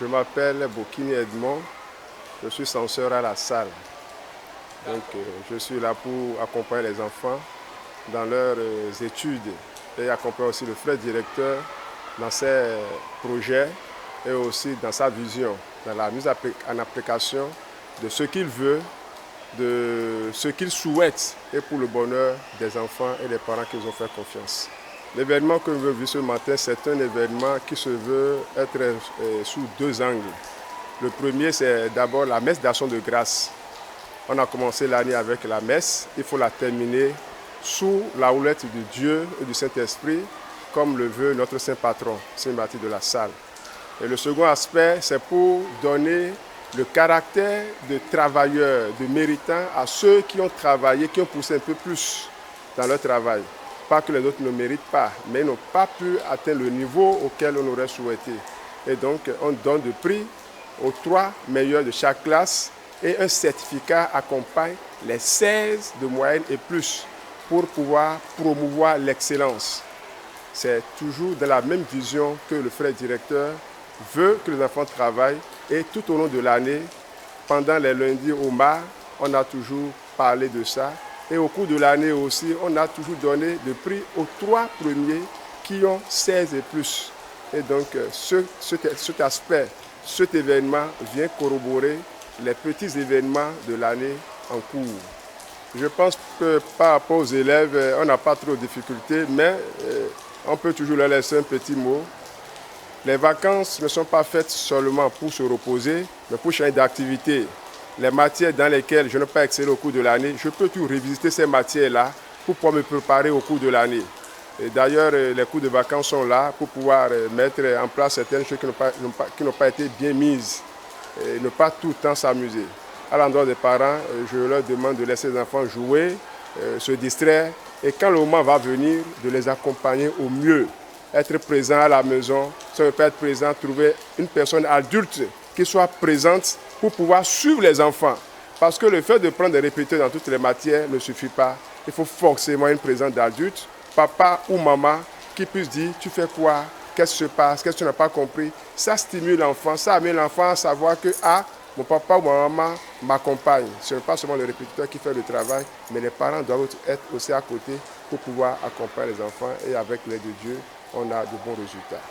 Je m'appelle Bokini Edmond, je suis censeur à la salle. Donc je suis là pour accompagner les enfants dans leurs études et accompagner aussi le frère directeur dans ses projets et aussi dans sa vision, dans la mise en application de ce qu'il veut, de ce qu'il souhaite et pour le bonheur des enfants et des parents qui nous ont fait confiance. L'événement que nous veux vivre ce matin, c'est un événement qui se veut être sous deux angles. Le premier, c'est d'abord la messe d'action de grâce. On a commencé l'année avec la messe, il faut la terminer sous la houlette de Dieu et du Saint-Esprit, comme le veut notre Saint Patron, Saint Martin de la Salle. Et le second aspect, c'est pour donner le caractère de travailleurs, de méritants à ceux qui ont travaillé, qui ont poussé un peu plus dans leur travail. Pas que les autres ne méritent pas, mais n'ont pas pu atteindre le niveau auquel on aurait souhaité. Et donc, on donne de prix aux 3 meilleurs de chaque classe et un certificat accompagne les 16 de moyenne et plus pour pouvoir promouvoir l'excellence. C'est toujours dans la même vision que le frère directeur veut que les enfants travaillent et tout au long de l'année, pendant les lundis au mar, on a toujours parlé de ça. Et au cours de l'année aussi, on a toujours donné le prix aux 3 premiers qui ont 16 et plus. Et donc, cet aspect, cet événement vient corroborer les petits événements de l'année en cours. Je pense que par rapport aux élèves, on n'a pas trop de difficultés, mais on peut toujours leur laisser un petit mot. Les vacances ne sont pas faites seulement pour se reposer, mais pour changer d'activité. Les matières dans lesquelles je n'ai pas excellé au cours de l'année, je peux toujours revisiter ces matières-là pour pouvoir me préparer au cours de l'année. D'ailleurs, les cours de vacances sont là pour pouvoir mettre en place certaines choses qui n'ont pas été bien mises et ne pas tout le temps s'amuser. À l'endroit des parents, je leur demande de laisser les enfants jouer, se distraire et quand le moment va venir, de les accompagner au mieux. Être présent à la maison, si on ne peut pas être présent, trouver une personne adulte qui soit présente pour pouvoir suivre les enfants. Parce que le fait de prendre des répétiteurs dans toutes les matières ne suffit pas. Il faut forcément une présence d'adulte, papa ou maman, qui puisse dire « tu fais quoi ? Qu'est-ce qui se passe ? Qu'est-ce que tu n'as pas compris ?» Ça stimule l'enfant, ça amène l'enfant à savoir que mon papa ou ma maman m'accompagne. Ce n'est pas seulement le répétiteur qui fait le travail, mais les parents doivent être aussi à côté pour pouvoir accompagner les enfants et avec l'aide de Dieu, on a de bons résultats.